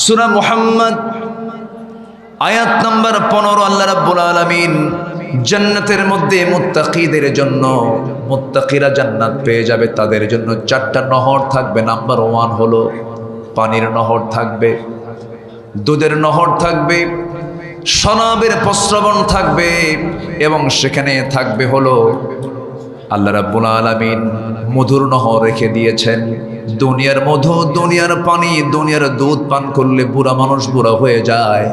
সূরা মুহাম্মদ আয়াত নাম্বার 15 আল্লাহ রাব্বুল আলামিন জান্নাতের মধ্যে মুত্তাকিদের জন্য, মুত্তাকিরা জান্নাত পেয়ে যাবে, তাদের জন্য 4টা নহর থাকবে। নাম্বার 1 হলো পানির নহর থাকবে, দুধের নহর থাকবে, শরাবের প্রস্রবণ থাকবে, এবং সেখানে থাকবে হলো আল্লাহ রাব্বুল আলামিন মধুর নহর রেখে দিয়েছেন। দুনিয়ার মধু, দুনিয়ার পানি, দুনিয়ার দুধ পান করলে বুড়া মানুষ বুড়া হয়ে যায়,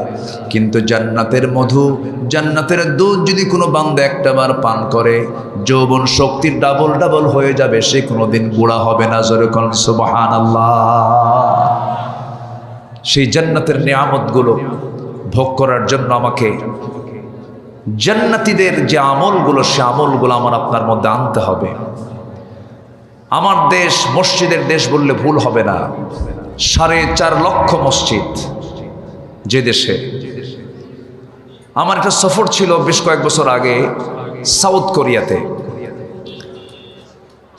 কিন্তু জান্নাতের মধু, জান্নাতের দুধ যদি কোনো বান্দা একটাবার পান করে, যৌবন শক্তি ডাবল ডাবল হয়ে যাবে, সে কোনোদিন বুড়া হবে না। জোরে কোন সুবহানাল্লাহ। সেই জান্নাতের নিয়ামতগুলো ভোগ করার জন্য আমাকে জান্নাতীদের যে আমলগুলো, সে আমলগুলো আমার আপনার মধ্যে আনতে হবে। আমার দেশ মসজিদের দেশ বললে ভুল হবে না। 4.5 লক্ষ মসজিদ যে দেশে। আমার একটা সফর ছিল বেশ কয়েক বছর আগে সাউথ কোরিয়াতে।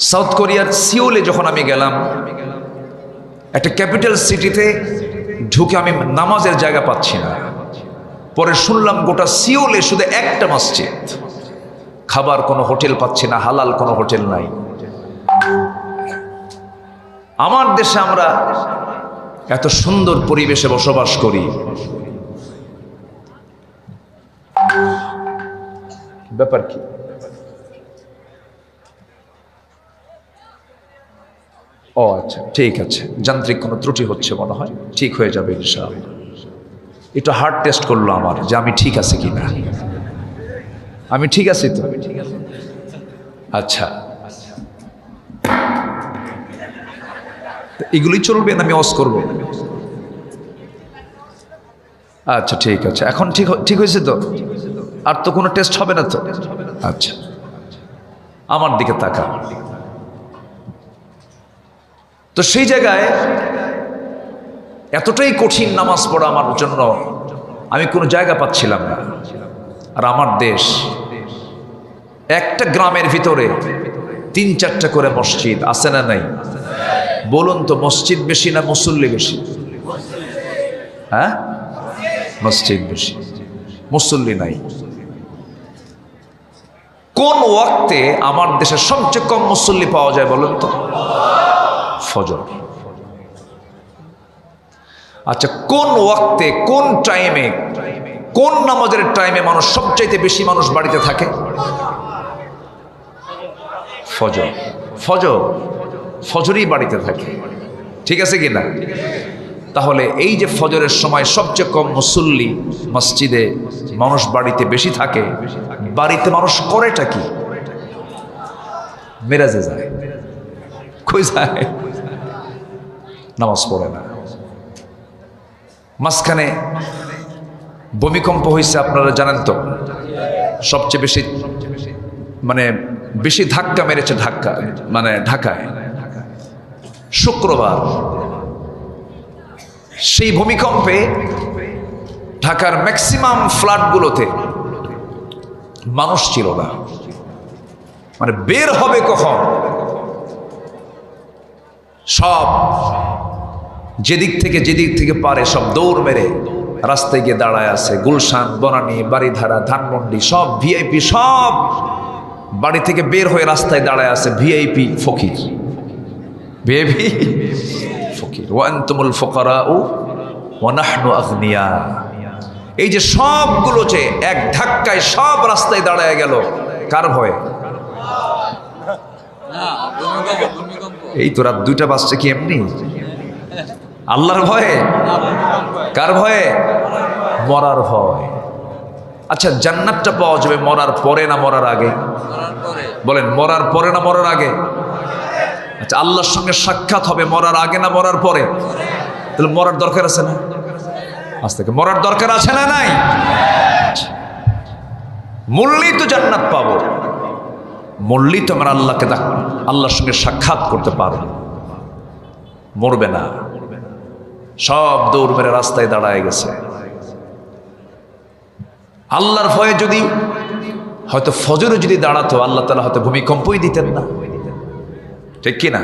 সাউথ কোরিয়ার সিওলে যখন আমি গেলাম, একটা ক্যাপিটাল সিটিতে ঢুকে আমি নামাজের জায়গা পাচ্ছি না। পরে শুনলাম গোটা সিওলে শুধু একটা মসজিদ, খাবার কোনো হোটেল পাচ্ছি না, হালাল কোনো হোটেল নাই। আমার দেশে আমরা এত সুন্দর পরিবেশে বসবাস করি, ব্যাপার কি? ও আচ্ছা, ঠিক আছে, যান্ত্রিক কোনো ত্রুটি হচ্ছে মনে হয়, ঠিক হয়ে যাবে ইনশাআল্লাহ। একটু হার্ট টেস্ট করলো আমার যে আমি ঠিক আছে কিনা। আমি ঠিক আছি তো? আচ্ছা, এগুলি চলবে না, আমি অস করবো? আচ্ছা ঠিক আছে, এখন ঠিক হয়েছে তো? আর তো কোনো টেস্ট হবে না তো? আচ্ছা, আমার দিকে তাকা। তো সেই জায়গায় এতটাই কঠিন নামাজ পড়া আমার জন্য, আমি কোনো জায়গা পাচ্ছিলাম না। আর আমার দেশ, একটা গ্রামের ভিতরে 3-4টা করে মসজিদ আছে না নাই? বলুন তো, মসজিদ বেশি না মুসল্লি বেশি? হ্যাঁ, মসজিদ বেশি, মুসল্লি নাই। কোন ওয়াক্তে আমার দেশে সবচেয়ে কম মুসল্লি পাওয়া যায় বলুন তো? ফজর। আচ্ছা, কোন ওয়াক্তে, কোন টাইমে, কোন নামাজের টাইমে মানুষ সবচাইতে বেশি মানুষ বাড়িতে থাকে? ফজর। ফজর, ফজরই বাড়িতে থাকে, ঠিক আছে কি না? তাহলে এই যে ফজরের সময় সবচেয়ে কম মুসল্লি মসজিদে, মানুষ বাড়িতে বেশি থাকে, বাড়িতে মানুষ করেটা কি? মেরাজে যায়। কই যায়? নামাজ পড়ে না। মাঝখানে ভূমিকম্প হয়েছে, আপনারা জানেন তো? সবচেয়ে বেশি বেশি ধাক্কা মেরেছে ঢাকায় শুক্রবার। সেই ভূমিকম্পে ঢাকার ম্যাক্সিমাম ফ্ল্যাটগুলোতে মানুষ ছিল না। বের হবে কখন? সব যেদিক থেকে পারে সব দৌড় মেরে রাস্তায় গিয়ে দাঁড়ায় আছে। গুলশান, বনানী, বাড়িধারা, ধানমন্ডি, সব ভিআইপি, সব বাড়ি থেকে বের হয়ে রাস্তায় দাঁড়ায় আছে। ভিআইপি ফকির, ভিআইপি ফকির। ওয়া আনতুমুল ফুকারাউ ওয়া নাহনু আগনিয়া। এই যে সবগুলো যে এক ধাক্কায় সব রাস্তায় দাঁড়ায় গেল, কার ভয়ে? এই তো রাত 2টা বাজছে, কি এমনি? আল্লাহর ভয়ে? কার ভয়ে? মরার ভয়। আচ্ছা, জান্নাতটা পাওয়া যাবে মরার পরে না মরার আগে? বলেন, মরার পরে না মরার আগে? আচ্ছা, আল্লাহর সঙ্গে সাক্ষাৎ হবে মরার আগে না মরার পরে? তাহলে মরার দরকার আছে না? আজ থেকে মরার দরকার আছে না নাই? মরলেই তো জান্নাত পাবো, মরলেই তো আমরা আল্লাহর সঙ্গে সাক্ষাৎ করতে পারবো। মরবে না, সব দৌড় মেরে রাস্তায় দাঁড়ায় গেছে। আল্লাহর ভয়ে যদি হয়তো ফজরে যদি দাঁড়াতো, আল্লাহ তাআলা হয়তো ভূমিকম্পই দিতেন না, ঠিক কিনা?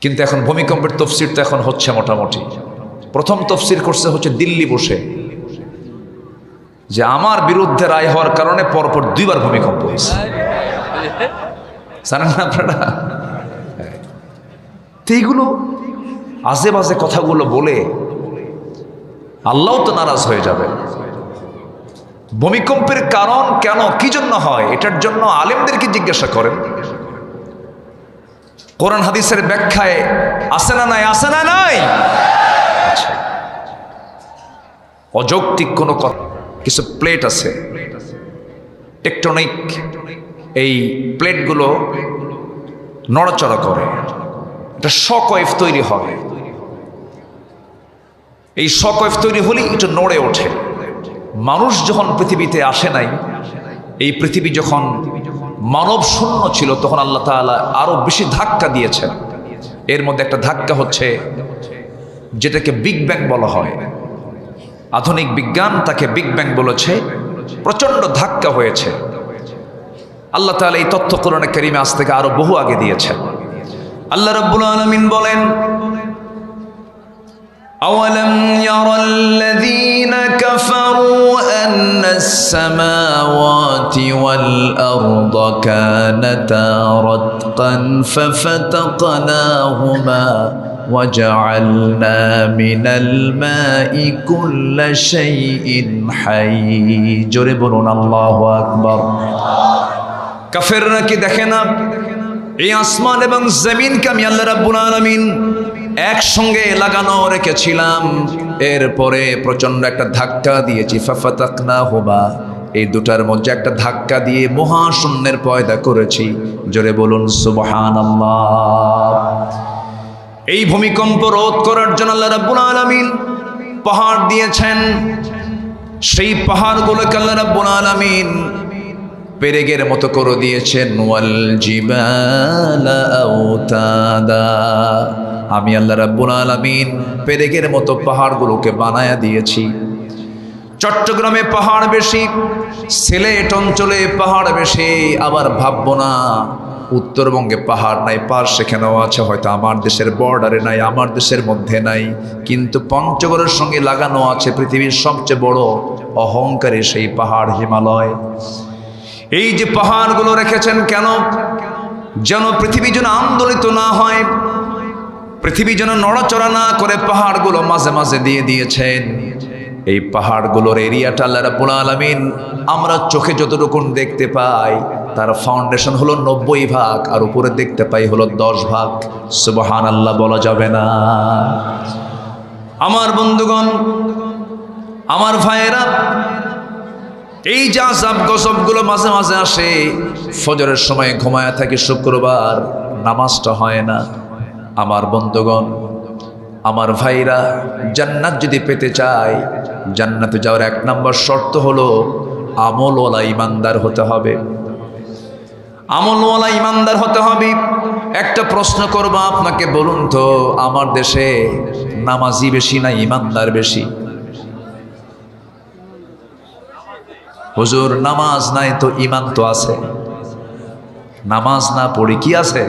কিন্তু এখন ভূমিকম্পের তফসির তো এখন হচ্ছে মোটামুটি। প্রথম তফসির করছে হচ্ছে দিল্লি বসে, যে আমার বিরুদ্ধে রায় হওয়ার কারণে পরপর 2 বার ভূমিকম্প হয়েছে, জানেন না আপনারা? তো এইগুলো আজে বাজে কথাগুলো বলে আল্লাহ তো নারাজ হয়ে যাবে। ভূমিকম্পের কারণ কেন, কি জন্য হয়, এটার জন্য আলেমদেরকে জিজ্ঞাসা করেন। কোরআন হাদিসের ব্যাখ্যায় আছে না নাই? আছে না নাই? আচ্ছা, অযৌক্তিক কোনো কথা, কিছু প্লেট আছে টেকটনিক, এই প্লেটগুলো নড়াচড়া করে, এটা শক ওয়েভ তৈরি হয়। এই শক ওয়েভ তৈরি হলেই এটা নড়ে ওঠে। মানুষ যখন পৃথিবীতে আসে নাই, এই পৃথিবী যখন মানব শূন্য ছিল, তখন আল্লাহ তাআলা আরো বেশি ধাক্কা দিয়েছেন। এর মধ্যে একটা ধাক্কা হচ্ছে যেটাকে বিগ ব্যাং বলা হয়। আধুনিক বিজ্ঞান তাকে বিগ ব্যাং বলেছে। প্রচন্ড ধাক্কা হয়েছে। আল্লাহ তাআলা এই তথ্য কোরআনে কারীমে আজ থেকে আরো বহু আগে দিয়েছেন। আল্লাহ রাব্বুল আলামিন বলেন, أولم يرى الذين كفروا أن السماوات والأرض كانتا رتقا ففتقناهما وجعلنا من الماء كل شيء حي জোরে বলুন আল্লাহু আকবার। কাফেররা কি দেখে না এই আসমান এবং জমিনকে আমি আল্লাহ রাব্বুল আলামিন একসঙ্গে লাগানো রেখেছিলাম, এরপরে প্রচন্ড একটা ধাক্কা দিয়েছি, ফাফাতাকনাহুমা, এই দুটার মধ্যে একটা ধাক্কা দিয়ে মহাশূন্যের পয়দা করেছি। জোরে বলুন সুবহানাল্লাহ। এই ভূমিকম্প রোধ করার জন্য আল্লাহ রাব্বুল আলামিন পাহাড় দিয়েছেন। সেই পাহাড়গুলোকে আল্লাহ রাব্বুল আলামিন পেরেগের মতো করে দিয়েছেন। ওয়াল জিবালা আওতাদা, আমি আল্লাহ রাব্বুল আলামিন পেরেগের মতো পাহাড়গুলোকে বানায়া দিয়েছি। চট্টগ্রামে পাহাড় বেশি, সিলেট অঞ্চলে পাহাড় বেশি। আবার ভাববো না উত্তরবঙ্গে পাহাড় নাই, পাহাড় সেখানেও আছে, হয়তো আমার দেশের বর্ডারে নাই, আমার দেশের মধ্যে নাই, কিন্তু পঞ্চগড়ের সঙ্গে লাগানো আছে পৃথিবীর সবচেয়ে বড় অহংকারী সেই পাহাড় হিমালয়। এই যে পাহাড়গুলো রেখেছেন কেন? যেন পৃথিবী যেন আন্দোলিত না হয়, পৃথিবী যেন নড়াচড়া না করে পাহাড়গুলো মাঝে মাঝে দিয়ে দিয়েছেন। এই পাহাড়গুলোর এরিয়াটা আল্লাহ রাব্বুল আলামিন আমরা চোখে যতটুকু দেখতে পাই তার ফাউন্ডেশন হলো 90 ভাগ, আর উপরে দেখতে পাই হলো 10 ভাগ। সুবহানাল্লাহ বলা যাবে না? আমার বন্ধুগণ, আমার ভাইয়েরা, এই যে আযাব গজবগুলো মাঝে মাঝে আসে, ফজরের সময় ঘুমায়া থাকি, শুক্রবার নামাজটা হয় না। আমার বন্ধুগণ, আমার ভাইরা, জান্নাত যদি পেতে চায়, জান্নাতে যাওয়ার 1 নম্বর শর্ত হলো আমলওয়ালা ইমানদার হতে হবে। আমলওয়ালা ইমানদার হতে হবে। একটা প্রশ্ন করব আপনাকে, বলুন তো আমার দেশে নামাজি বেশি না ইমানদার বেশি? হুজুর নামাজ নাই তো ইমান তো আছে। নামাজ না পড়ি কি আছে?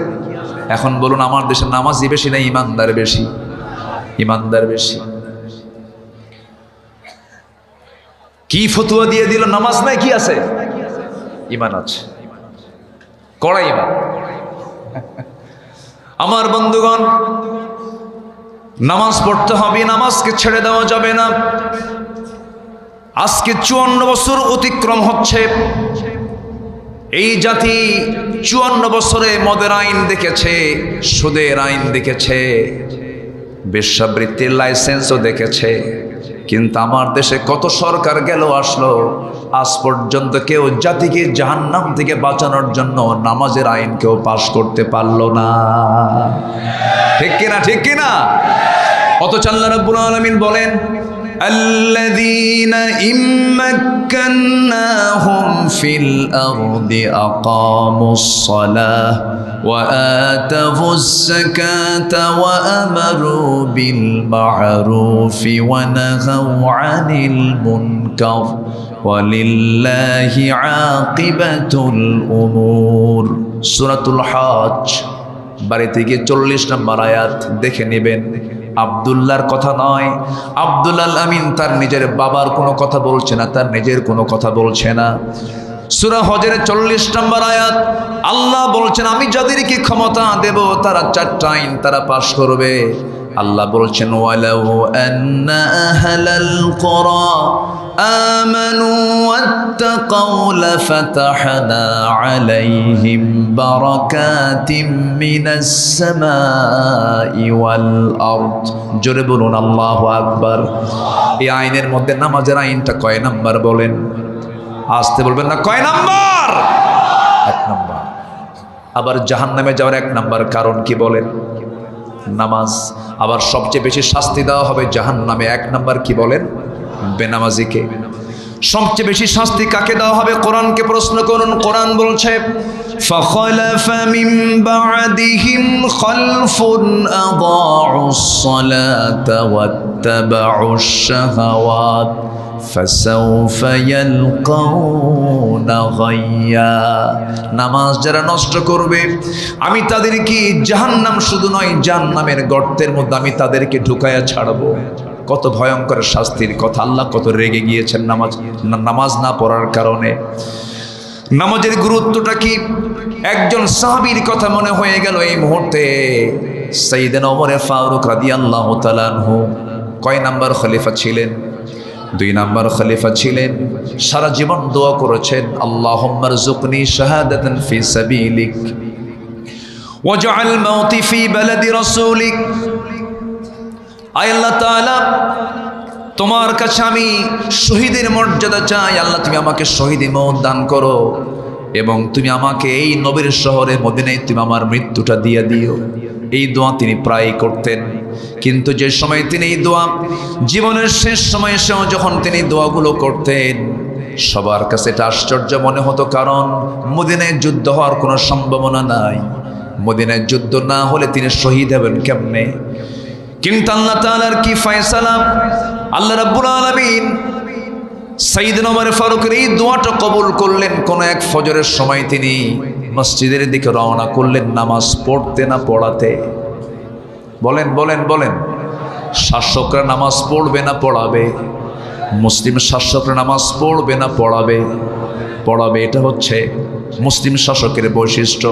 এখন বলুন আমার দেশে নামাজি বেশি না ইমানদার বেশি? ইমানদার বেশি। কি ফতোয়া দিয়ে দিল, নামাজ নাই কি আছে? ইমান আছে, কড়া ইমান। আমার বন্ধুগণ, নামাজ পড়তে হবে, নামাজকে ছেড়ে দেওয়া যাবে না। আজকে 54 বছর অতিক্রম হচ্ছে। এই জাতি 54 বছরে মদের আইন দেখেছে, সুদের আইন দেখেছে, বেশ্যাবৃত্তির লাইসেন্সও দেখেছে, কিন্তু আমার দেশে কত সরকার গেল আসলো, আজ পর্যন্ত কেউ জাতিকে জাহান্নাম থেকে বাঁচানোর জন্য নামাজের আইন কেউ পাশ করতে পারলো না। ঠিক কিনা? ঠিক কিনা? অথচ আল্লাহ রাব্বুল আলামিন বলেন, الذين إن مكناهم في الأرض أقاموا الصلاة وآتوا الزكاة وأمروا بالمعروف ونهوا عن المنكر ولله عاقبة الأمور। সূরাতুল হজ বাড়িতে গিয়ে 40 নম্বর আয়াত দেখে নেবেন। আব্দুল্লাহর কথা নয়, আব্দুল আল আমিন তার নিজের বাবার কোনো কথা বলছে না, তার নিজের কোনো কথা বলছে না। সূরা হজরের 40 নম্বর আয়াত আল্লাহ বলছেন, আমি যাদেরকে ক্ষমতা দেব তারা 4টা আইন তারা পাশ করবে। আল্লাহ বলছেন, ওয়ালাউ আন্না আহলাল কুরা আমানু ওয়াত্তাকাউ লাফাতাহনা আলাইহিম বারাকাতিম মিনাস সামাই ওয়াল আরদ। জোরে বলুন আল্লাহু আকবার। এই আইনের মধ্যে নামাজের আইনটা কয় নাম্বার বলেন? আসতে বলবেন না, কয় নাম্বার? 1 নাম্বার। আবার জাহান্নামে যাওয়ার 1 নাম্বার কারণ কি বলেন? নামাজ। আবার সবচেয়ে বেশি শাস্তি দেওয়া হবে জাহান্নামে 1 নাম্বার কি বলেন? বেনামাজিকে। সবচেয়ে বেশি শাস্তি কাকে দেওয়া হবে? কোরআনকে প্রশ্ন করুন। কোরআন বলছে, ফাখালাফা মিন বা'দিহিম খালফুন আদাউস সালাতা ওয়াত্তাবাউশ শাহাওয়াত ফাসাউফা ইয়ালকাউনা গায়্যা। নামাজ যারা নষ্ট করবে আমি তাদেরকে জাহান্নাম, শুধু নয় জাহান্নামের গর্তের মধ্যে আমি তাদেরকে ঢুকায়া ছাড়বো। কত ভয়ঙ্কর শাস্তির কথা! আল্লাহ কত রেগে গিয়েছেন নামাজ না পড়ার কারণে। নামাজের গুরুত্বটা কি? একজন সাহাবীর কথা মনে হয়ে গেল এই মুহূর্তে। সাইয়েদনা ওমর ফারুক রাদিয়াল্লাহু তাআলা আনহু কয় নাম্বার খলিফা ছিলেন? 2 নাম্বার খলিফা ছিলেন। সারা জীবন দোয়া করেছেন, আল্লাহুম্মা রযুকনি শাহাদাতান ফি সাবিলিক ওয়াজআল মাউতি ফি বালাদি রাসূলিক। আয় আল্লাহ তাআলা, তোমার কাছে আমি শহীদের মর্যাদা চাই। আল্লাহ তুমি আমাকে শহীদি মওত দান করো এবং তুমি আমাকে এই নবীর শহরে মদিনায় তুমি আমার মৃত্যুটা দিয়ে দিও। এই দোয়া তিনি প্রায় করতেন। কিন্তু যে সময় তিনি এই দোয়া জীবনের শেষ সময়ে এসেও যখন তিনি দোয়াগুলো করতেন, সবার কাছে এটা আশ্চর্য মনে হতো, কারণ মদিনায় যুদ্ধ হওয়ার কোনো সম্ভাবনা নাই। মদিনায় যুদ্ধ না হলে তিনি শহীদ হবেন কেমনে? কিন্তু আল্লাহ তাআলার কি ফয়সালা! আল্লাহ রাব্বুল আলামিন সাইয়েদনা ওমর ফারুকের এই দোয়াটা কবুল করলেন। কোন এক ফজরের সময় তিনি মসজিদের দিকে রওনা করলেন, নামাজ পড়তে না পড়াতে? বলেন বলেন বলেন। শাসকরা নামাজ পড়বে না পড়াবে? মুসলিম শাসকরা নামাজ পড়বে না পড়াবে? পড়াবে। এটা হচ্ছে মুসলিম শাসকের বৈশিষ্ট্য।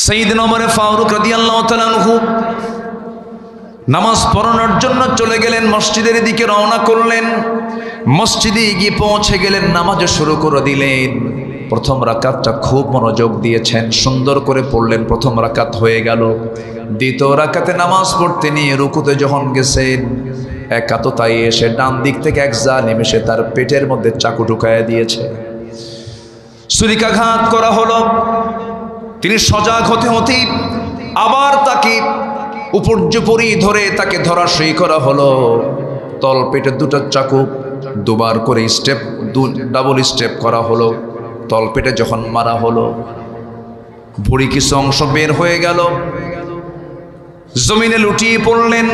সাইয়েদনা ওমর ফারুক রাদিয়াল্লাহু তাআলা আনহু নামাজ পড়ানোর জন্য চলে গেলেন, মসজিদের দিকে রওনা করলেন। মসজিদে গিয়ে পৌঁছে গেলেন, নামাজ শুরু করে দিলেন। প্রথম রাকাতটা খুব মনোযোগ দিয়েছেন, সুন্দর করে পড়লেন। প্রথম রাকাত হয়ে গেল। দ্বিতীয় রাকাতে নামাজ পড়তে নিয়ে রুকুতে যখন গেছেন, একাততায় এসে ডান দিক থেকে এক জালিম এসে তার পেটের মধ্যে চাকু ঢুকায়া দিয়েছে। ছুরিকাঘাত করা হলো। তিনি সজাগ হতে হতেই আবার তাকে উপর্যুপরি ধরে তাকে ধরাশয়ী করা হলো। তল পেটে 2টা চাকু 2বার করে ডাবল স্টেপ করা হলো। তল পেটে যখন মারা হলো, ভুঁড়ি কিছু অংশ বের হয়ে গেল। জমিনে লুটিয়ে পড়লেন।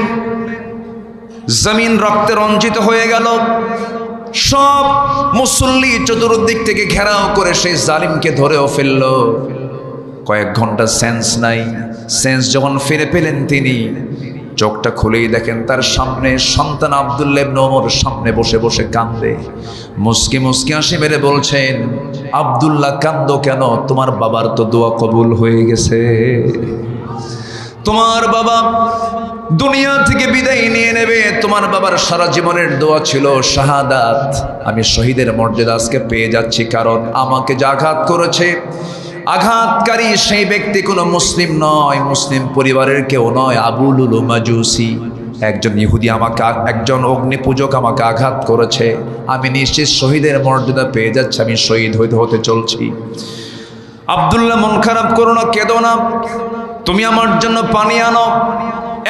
জমিন রক্তে রঞ্জিত হয়ে গেল। সব মুসল্লি চতুর্দিক থেকে ঘেরাও করে সেই জালিমকে ধরেও ফেলল। কয়েক ঘন্টা সেন্স নাই। সেন্স যখন ফিরে পেলেন, তিনি চোখটা খুলেই দেখেন তার সামনে সন্তান আব্দুল্লাহ ইবনে ওমর সামনে বসে বসে কান্দে। মুস্কি মুস্কি হাসি মেরে বলছেন, আব্দুল্লাহ কান্দো কেন? তোমার বাবার তো দোয়া কবুল হয়ে গেছে। তোমার বাবা দুনিয়া থেকে বিদায় নিয়ে নেবে। তোমার বাবার সারা জীবনের দোয়া ছিল শাহাদাত। আমি শহীদের মর্যাদা আজকে পেয়ে যাচ্ছি, কারণ আমাকে যে আঘাত করেছে, আঘাতকারী সেই ব্যক্তি কোনো মুসলিম নয়, মুসলিম পরিবারের কেউ নয়। আবু লুলু মাজুসি, একজন ইহুদি, একজন অগ্নি পূজক আমাকে আঘাত করেছে। আমি নিশ্চিত শহীদের মর্যাদা পেয়ে যাচ্ছি, আমি শহীদ হতে চলছি। আব্দুল্লাহ, মন খারাপ করো না, কেঁদো না, তুমি আমার জন্য পানি আনো।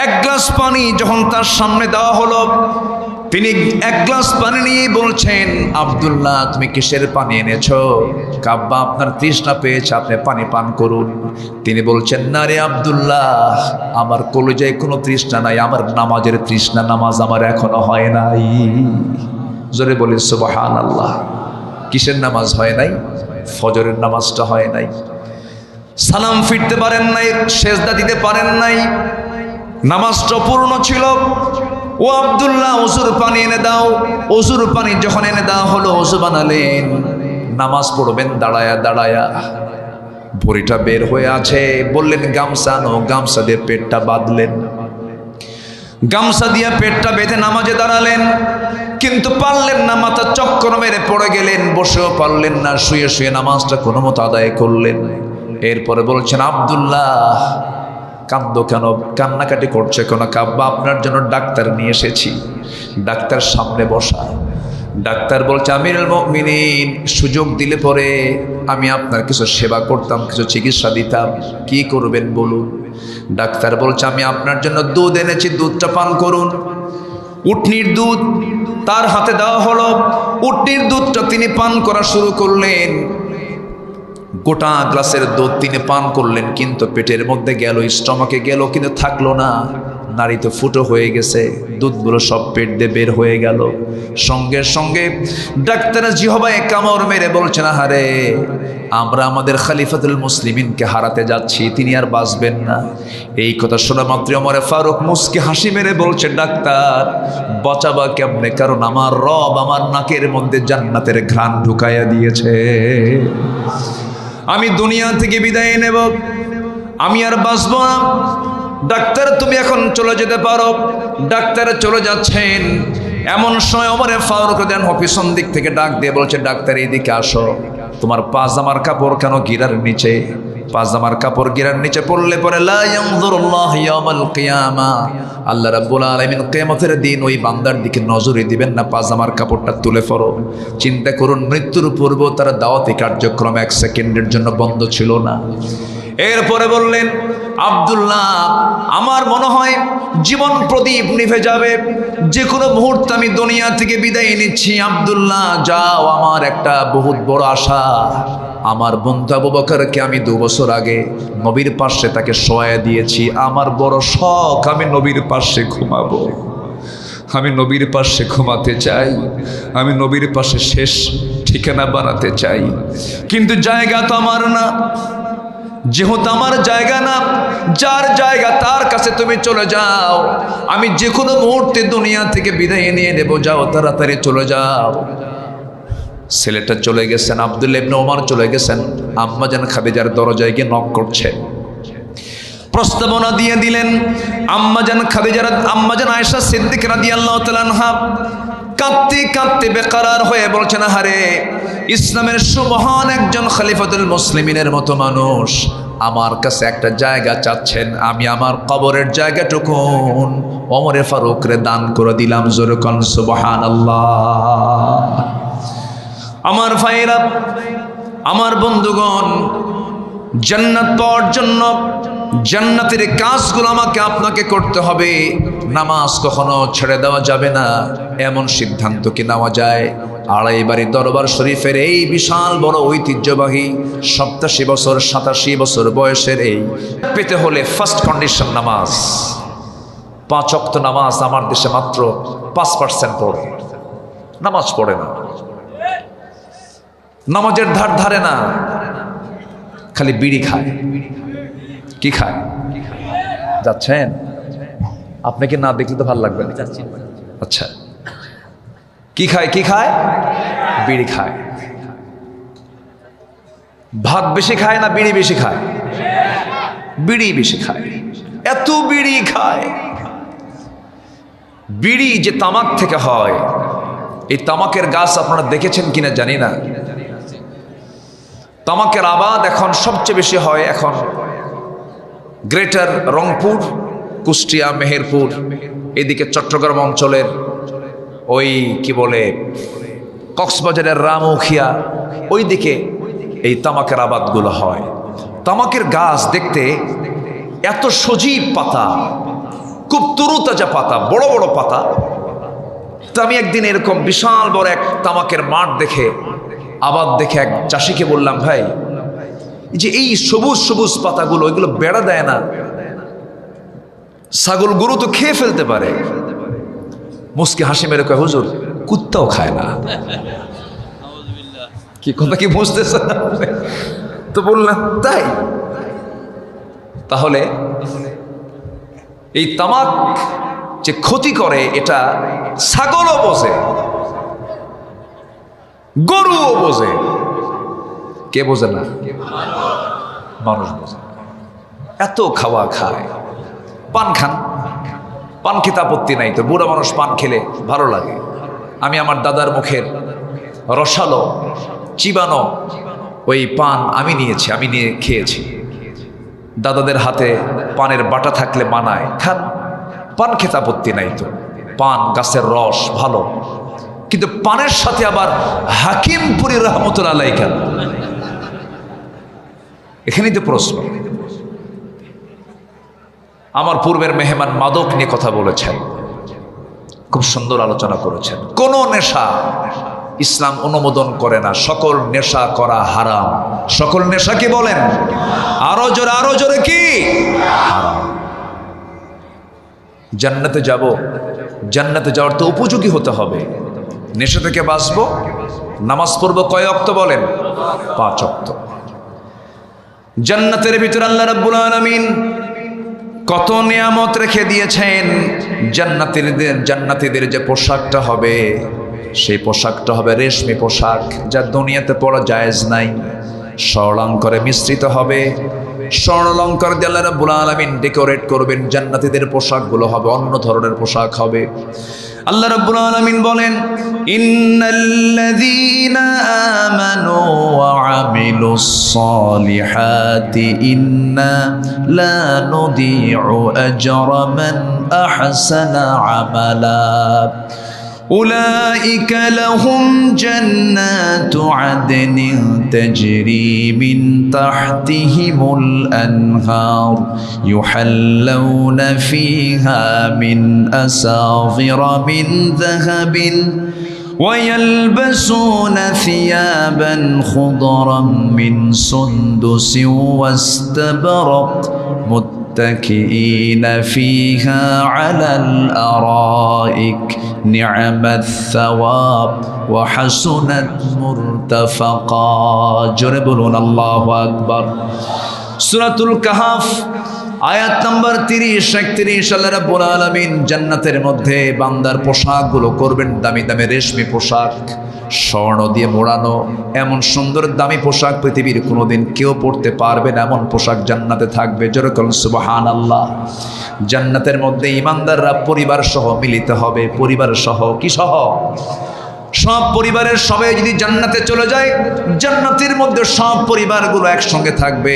1 গ্লাস পানি যখন তার সামনে দেওয়া হলো, তিনি 1 গ্লাস পানি নিয়ে বলছেন, আব্দুল্লাহ তুমি কিসের পানি এনেছো? কাব্বা, আপনার তৃষ্ণা পেয়েছে, আপনি পানি পান করুন। তিনি বলছেন, না রে আব্দুল্লাহ, আমার কলিজায় কোনো তৃষ্ণা নাই, আমার নামাজের তৃষ্ণা, নামাজ আমার এখনো হয় নাই। জোরে বলি সুবহানাল্লাহ। কিসের নামাজ হয় নাই? ফজরের নামাজটা হয় নাই। সালাম ফিরতে পারেন নাই, সেজদা দিতে পারেন নাই, নামাজটা পূর্ণ ছিল। ও আব্দুল্লাহ ওযুর পানি এনে দাও। ওযুর পানি যখন এনে দেওয়া হলো, ওযু বানালেন, নামাজ পড়বেন দাঁড়ায়া দাঁড়ায়া। ভুঁড়িটা বের হয়ে আছে, বললেন গামছা আনো। গামছা দিয়ে পেটটা বাঁধলেন, গামছা দিয়ে পেটটা বেঁধে নামাজে দাঁড়ালেন, কিন্তু পারলেন না, মাথা চক্কর মেরে পড়ে গেলেন, বসেও পারলেন না, শুয়ে শুয়ে নামাজটা কোনো মতো আদায় করলেন। এরপরে বলছেন, আব্দুল্লাহ কান্দো কেন, কান্নাকাটি করছে কেন? কাব্বা, আপনার জন্য ডাক্তার নিয়ে এসেছি। ডাক্তার সামনে বসা। ডাক্তার বলছে, আমিরুল মুমিনিন, সুযোগ দিলে পরে আমি আপনার কিছু সেবা করতাম, কিছু চিকিৎসা দিতাম, কি করবেন বলুন? ডাক্তার বলছে, আমি আপনার জন্য দুধ এনেছি, দুধটা পান করুন। উটনির দুধ তার হাতে দেওয়া হলো। উটনির দুধটা তিনি পান করা শুরু করলেন। গোটা গ্লাসের দুধ তিনি পান করলেন, কিন্তু পেটের মধ্যে গেল, স্টমাকে গেল, কিন্তু থাকলো না। নাড়িতে ফুটো হয়ে গেছে, দুধগুলো সব পেট দিয়ে বের হয়ে গেল। সঙ্গে সঙ্গে ডাক্তারের জিহবায় কামড় মেরে বলছেন, আহারে, আমরা আমাদের খলিফাতুল মুসলিমিনকে হারাতে যাচ্ছি, তিনি আর বাঁচবেন না। এই কথা শোনা মাত্র ওমর ফারুক মুস্কি হাসি মেরে বলছে, ডাক্তার বাঁচাবা কেমনে? কারণ আমার রব আমার নাকের মধ্যে জান্নাতের ঘ্রাণ ঢুকাইয়া দিয়েছে। আমি দুনিয়া থেকে বিদায় নেব, আমি আর বাঁচব না। ডাক্তার তুমি এখন চলে যেতে পারো। ডাক্তার চলে যাচ্ছেন, এমন সময় ওমর ফারুক রাদিয়াল্লাহু পিছন দিক থেকে ডাক দিয়ে বলছে, ডাক্তার এইদিকে আসো। তোমার পাজামার কাপড় কেন গিরার নিচে? পাজামার কাপড় গিরার নিচে পড়লে পরে লা ইয়ানজুরুল্লাহু ইয়াওমাল কিয়ামা, আল্লাহ রাব্বুল আলামিন কিয়ামতের দিন ওই বান্দার দিকে নজরই দিবেন না। পাজামার কাপড়টা তুলে ফেলো। চিন্তা করুন, মৃত্যুর পূর্বেও তার দাওয়াতি কার্যক্রম 1 সেকেন্ডের জন্য বন্ধ ছিল না। এরপরে বললেন, আব্দুল্লাহ আমার মনে হয় জীবন প্রদীপ নিভে যাবে, যে কোনো মুহূর্তে আমি দুনিয়া থেকে বিদায় নিচ্ছি। আব্দুল্লাহ যাও, আমার একটা বহুত বড় আশা, আমার বন্ধু আবু বকরকে আমি 2 বছর আগে নবীর পাশে তাকে শোয়া দিয়েছি। আমার বড় শখ, আমি নবীর পাশে ঘুমাবো, আমি নবীর পাশে ঘুমাতে চাই, আমি নবীর পাশে শেষ ঠিকানা বানাতে চাই। কিন্তু জায়গা তো আমার না, যেহেতু আমার জায়গা না, যার জায়গা তার কাছে তুমি চলে যাও। আমি যে কোনো মুহূর্তে দুনিয়া থেকে বিদায় নিয়ে নেব, যাও তাড়াতাড়ি চলে যাও। ছেলেটা চলে গেছেন, আব্দুল্লাহ ইবনে ওমর চলে গেছেন। আম্মাজান খাদিজার দরজায় গিয়ে নক করছে, প্রস্তাবনা দিয়ে দিলেন। আম্মাজান আয়েশা সিদ্দিকা রাদিয়াল্লাহু তাআলা আনহা কাঁদতে কাঁদতে বেকারার হয়ে বলছেন, আহারে, ইসলামের সুমহান একজন খলিফাতুল মুসলিমিনের মতো মানুষ আমার কাছে একটা জায়গা চাচ্ছেন, আমি আমার কবরের জায়গাটুকু ওমর ফারুকরে দান করে দিলাম। জোরে কোন সুবহানাল্লাহ। আমার ভাইরা, আমার বন্ধুগণ, জান্নাত পাওয়ার জন্য জান্নাতের কাজগুলো আমাকে আপনাকে করতে হবে। নামাজ কখনো ছেড়ে দেওয়া যাবে না। এমন সিদ্ধান্ত কি নেওয়া যায়? আড়াইবাড়ি দরবার শরীফের এই বিশাল বড় ঐতিহ্যবাহী 87 বছর 87 বছর বয়সের এই পেতে হলে ফার্স্ট কন্ডিশন নামাজ। 5 ওয়াক্ত নামাজ আমার দেশে মাত্র 5% পড়ে, নামাজ পড়ে না, নামাজের ধার ধারে না, খালি বিড়ি খায়। কি খায়? যাচ্ছেন? আপনাকে না দেখলে তো ভালো লাগবে না। আচ্ছা, কি খায়? কি খায়? বিড়ি খায়। ভাত বেশি খায় না বিড়ি বেশি খায়? বিড়ি বেশি খায়। এত বিড়ি খায়। বিড়ি যে তামাক থেকে হয়, এই তামাকের গাছ আপনারা দেখেছেন কিনা জানি না। তামাকের আবাদ এখন সবচেয়ে বেশি হয় এখন গ্রেটার রংপুর, কুষ্টিয়া, মেহেরপুর, এদিকে চট্টগ্রাম অঞ্চলের ওই কি বলে কক্সবাজারের রামুখিয়া, ওই দিকে এই তামাকের আবাদগুলো হয়। তামাকের গাছ দেখতে এত সজীব পাতা, খুব তরুতাজা পাতা, বড় বড় পাতা। তো আমি একদিন এরকম বিশাল বড় এক তামাকের মাঠ দেখে, আবাদ দেখে এক চাষিকে বললাম, ভাই, যে এই সবুজ সবুজ পাতাগুলো, এগুলো বেড়া দেয় না? ছাগল গরু তো খেয়ে ফেলতে পারে। মুস্কি হাসি মেরে কয়, হুজুর, কুত্তাও খায় না। কি কথা কি বুঝতেছেন? তো বললাম, তাই? তাহলে এই তামাক যে ক্ষতি করে এটা ছাগলও বোঝে, গরুও বোঝে, কে বোঝে না? মানুষ বোঝে। এত খাওয়া খায়। পান খান, পান খেতে আপত্তি নাই তো, বুড়া মানুষ পান খেলে ভালো লাগে। আমি আমার দাদার মুখের রসালো চিবানো ওই পান আমি নিয়েছি, আমি নিয়ে খেয়েছি। দাদাদের হাতে পানের বাটা থাকলে বানায়, খান, পান খেতে আপত্তি নাই তো। পান গাছের রস ভালো, কিন্তু পানের সাথে আবার হাকিমপুরি রহমতুল্লাহ আলাইহি খান, এখানেই তো প্রশ্ন। আমার পূর্বের মেহমান মাদক নিয়ে কথা বলেছেন, খুব সুন্দর আলোচনা করেছেন। কোন নেশা ইসলাম অনুমোদন করে না, সকল নেশা করা হারাম। সকল নেশা কি বলেন? আরো জোরে কি? হারাম। জান্নাতে যাব, জান্নাতে যাওয়ার তো উপযোগী হতে হবে। নেশা থেকে বাঁচবো, নামাজ পড়বো কয় ওয়াক্ত বলেন? 5 ওয়াক্ত। জান্নাতের ভিতরে আল্লাহ রাব্বুল আলামিন কত নিয়ামত রেখে দিয়েছেন। জান্নাতীদের যে পোশাকটা হবে, সেই পোশাকটা হবে রেশমি পোশাক, যা দুনিয়াতে পরা জায়েজ নাই। স্বর্ণালঙ্কারে মিশ্রিত হবে, স্বর্ণালঙ্কার দিয়ে আল্লাহ রাব্বুল আলামিন ডেকোরেট করবেন। জান্নাতীদের পোশাকগুলো হবে অন্য ধরনের পোশাক হবে। আল্লাহ রাব্বুল আলামিন বলেন, ইন্নাল্লাযীনা আমানু ওয়া আমিলুস সালিহাতি ইন্না লা নুদিউ আজরা মান আহসানা আমালা أولئك لهم جنات عدن تجري من تحتهم الأنهار يحلون فيها من أساور من ذهب ويلبسون ثيابا خضرا من سندس واستبرق متكئين فيها على الأرائك نعم الثواب وحسنت مرتفقا جربون الله أكبر সূরাতুল কাহাফ আয়াত নাম্বার 30-31 আল্লাহ রাব্বুল আলামিন জান্নাতের মধ্যে বান্দার পোশাকগুলো করবেন দামি দামি রেশমি পোশাক, স্বর্ণ দিয়ে মোড়ানো। এমন সুন্দর দামি পোশাক পৃথিবীর কোনোদিন কেউ পরতে পারবে না, এমন পোশাক জান্নাতে থাকবে। জোরে বলুন সুবহানাল্লাহ। জান্নাতের মধ্যে ঈমানদাররা পরিবার সহ মিলিত হবে। পরিবার সহ কি সহ? সব পরিবারের সবাই যদি জান্নাতে চলে যায়, জান্নাতের মধ্যে সব পরিবারগুলো একসঙ্গে থাকবে।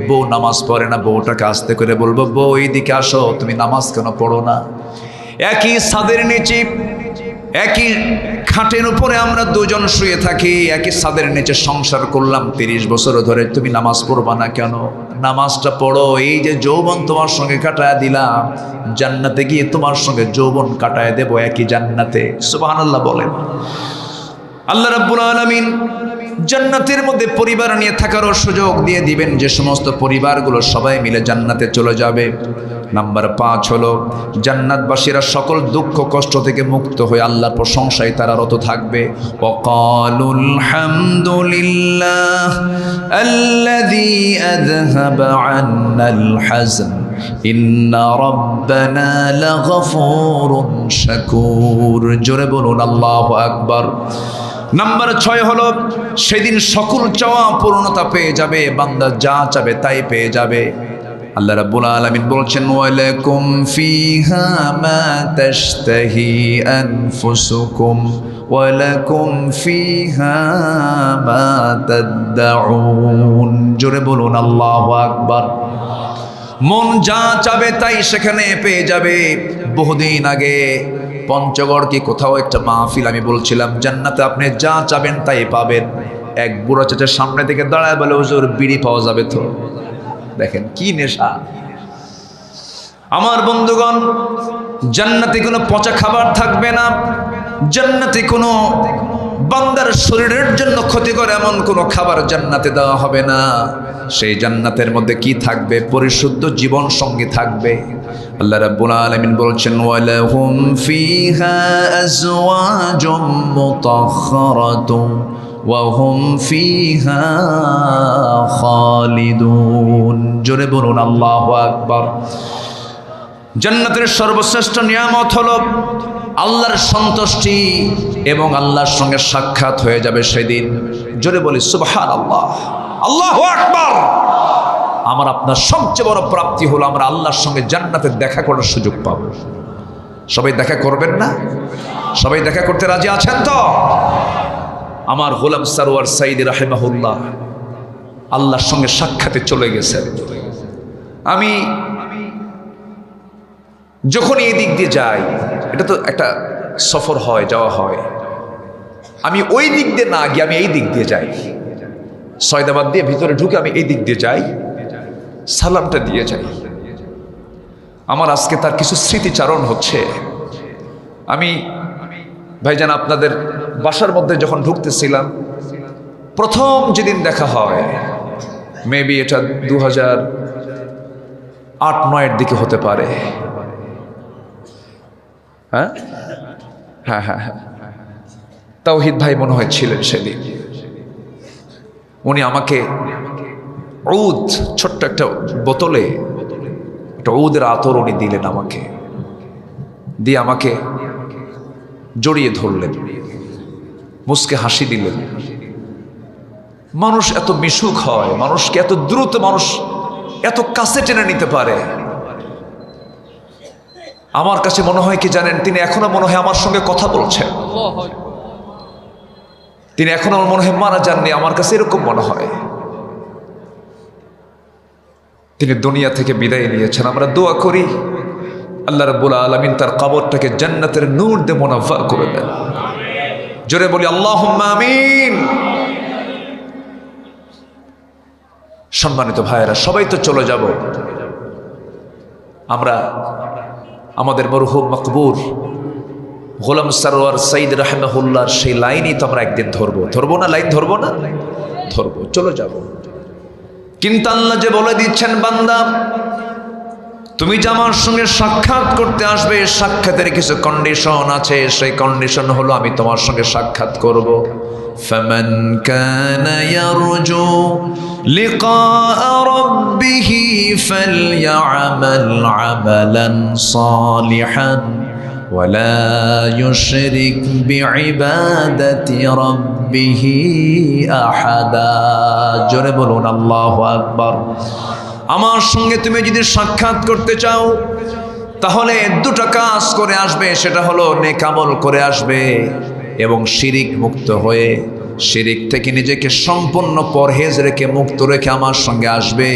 বউ নামাজ পড়ে না, বউটাকে আস্তে করে বলবো, বউ এইদিকে আসো, তুমি নামাজ কেন পড়ো না? একই ছাদের নিচে, একই খাটের উপরে আমরা দুজন শুয়ে থাকি, একই ছাদের নিচে সংসার করলাম 30 বছর ধরে, তুমি নামাজ পড়বা না কেন? নামাজটা পড়ো। এই যে যৌবন তোমার সঙ্গে কাটায় দিলাম, জান্নাতে গিয়ে তোমার সঙ্গে যৌবন কাটায় দেব একই জান্নাতে। সুবহানাল্লাহ বলেন। আল্লাহ রাব্বুল আলামিন জান্নাতের মধ্যে পরিবার নিয়ে থাকারও সুযোগ দিয়ে দিবেন, যে সমস্ত পরিবারগুলো সবাই মিলে জান্নাতে চলে যাবে। নাম্বার 5 হলো জান্নাতবাসীরা সকল দুঃখ কষ্ট থেকে মুক্ত হয়ে আল্লাহর প্রশংসায় তারা রত থাকবে। ওয়াকালুল হামদুলিল্লাহ আল্লাযী আযহাবা আন্নাল হাযন ইন্না রাব্বানা লাগফুরুন শাকুর। জোরে বলুন আল্লাহু আকবার। নাম্বার 6 হলো সেদিন সকল চাওয়া পূর্ণতা পেয়ে যাবে, বান্দা যা চাবে তাই পেয়ে যাবে। আল্লাহ রাব্বুল আলামিন বলছেন, ওয়ালাকুম ফিহা মা তাশতাহি আনফুসুকুম ওয়ালাকুম ফিহা মা তাদউন। জোরে বলুন আল্লাহু আকবার। মন যা চাবে তাই সেখানে পেয়ে যাবে। বহুদিন আগে পঞ্চগড় কি কোথাও একটা মাহফিল আমি বলছিলাম, জান্নাতে আপনি যা চাবেন তাই পাবেন। এক বুড়া চাচার সামনে থেকে দাঁড়ায় বলে, হুজুর বিড়ি পাওয়া যাবে তো? দেখেন কি নেশা। আমার বন্ধুগণ, জান্নাতে কোনো পচা খাবার থাকবে না, জান্নাতে কোনো বান্দার শরীরের জন্য ক্ষতিকর এমন কোনো খাবার জান্নাতে দেওয়া হবে না। সেই জান্নাতের মধ্যে কি থাকবে? পরিশুদ্ধ জীবন সঙ্গী থাকবে। আল্লাহ রাব্বুল আলামিন বলছেন, ওয়ালাহুম ফিহা আজওয়াজুম মুতাহহারাতুন وهم فيها خالدون জোরে বলুন আল্লাহু আকবার। জান্নাতের সর্বশ্রেষ্ঠ নিয়ামত হলো আল্লাহর সন্তুষ্টি এবং আল্লাহর সঙ্গে সাক্ষাৎ হয়ে যাবে সেদিন। জোরে বলি সুবহানাল্লাহ, আল্লাহু আকবার। আমার আপনার সবচেয়ে বড় প্রাপ্তি হলো আমরা আল্লাহর সঙ্গে জান্নাতে দেখা করার সুযোগ পাব। সবাই দেখা করবেন না? সবাই দেখা করতে রাজি আছেন তো? আমার গোলাম সারওয়ার সাইদি রাহিমাহুল্লাহ আল্লাহর সঙ্গে সাক্ষাতে চলে গেছেন। আমি যখন এই দিক দিয়ে যাই, এটা তো একটা সফর হয়, যাওয়া হয়, আমি ওই দিক দিয়ে না গিয়ে আমি এই দিক দিয়ে যাই, সয়দাবাদ দিয়ে ভিতরে ঢুকে আমি এই দিক দিয়ে যাই, সালামটা দিয়ে যাই। আমার আজকে তার কিছু স্মৃতিচারণ হচ্ছে। আমি ভাইজান আপনাদের বাসার মধ্যে যখন ঢুকতেছিলাম, প্রথম যেদিন দেখা হয়, মেবি এটা 2008-09 দিকে হতে পারে। হ্যাঁ হ্যাঁ হ্যাঁ হ্যাঁ, তাওহিদ ভাই মনে হয় ছিলেন সেদিন। উনি আমাকে ঔদ, ছোট্ট একটা বোতলে একটা ঔদের আতর উনি দিলেন আমাকে, দিয়ে আমাকে জড়িয়ে ধরলেন, মুসকে হাসি দিলেন। মানুষ এত মিশুক হয়, মানুষকে এত দ্রুত মানুষ এত কাছে টেনে নিতে পারে। আমার কাছে মনে হয় কি জানেন, তিনি এখনো মনে হয় আমার সঙ্গে কথা বলছেন, তিনি এখনো মনে হয় মারা যাননি। আমার কাছে এরকম মনে হয় তিনি দুনিয়া থেকে বিদায় নিয়েছেন। আমরা দোয়া করি আল্লাহ রাব্বুল আলামিন তার কবরটাকে জান্নাতের নূর দিয়ে মুনাফফার করে দেন। জোরে বলি আল্লাহুম্মা আমিন। সম্মানিত ভাইয়েরা, সবাই তো চলে যাব। আমরা আমাদের মরহুম মকবুর গোলাম সারওয়ার সাইদ রাহিমাহুল্লাহর সেই লাইনই তো আমরা একদিন ধরবো। ধরবো না? লাইন ধরবো না? ধরবো, চলে যাব। কিন্তু আল্লাহ যে বলে দিচ্ছেন, বান্দা তুমি যে আমার সঙ্গে সাক্ষাৎ করতে আসবে, সাক্ষাতের কিছু কন্ডিশন আছে। সেই কন্ডিশন হলো আমি তোমার সঙ্গে সাক্ষাৎ করব। ফামান কানা ইয়ারজু লিকা রাব্বিহি ফালইআমাল আমালান সালিহান ওয়ালা ইউশরিক বিইবাদাতি রাব্বিহি আহাদা। জোরে বলুন আল্লাহু আকবার। আমার সঙ্গে তুমি যদি সাক্ষাৎ করতে চাও, তাহলে দুটো কাজ করে আসবে। সেটা হলো নেক আমল করে আসবে এবং শিরিক মুক্ত হয়ে, শিরিক থেকে নিজেকে সম্পূর্ণ পরহেজ রেখে, মুক্ত রেখে আমার সঙ্গে আসবে।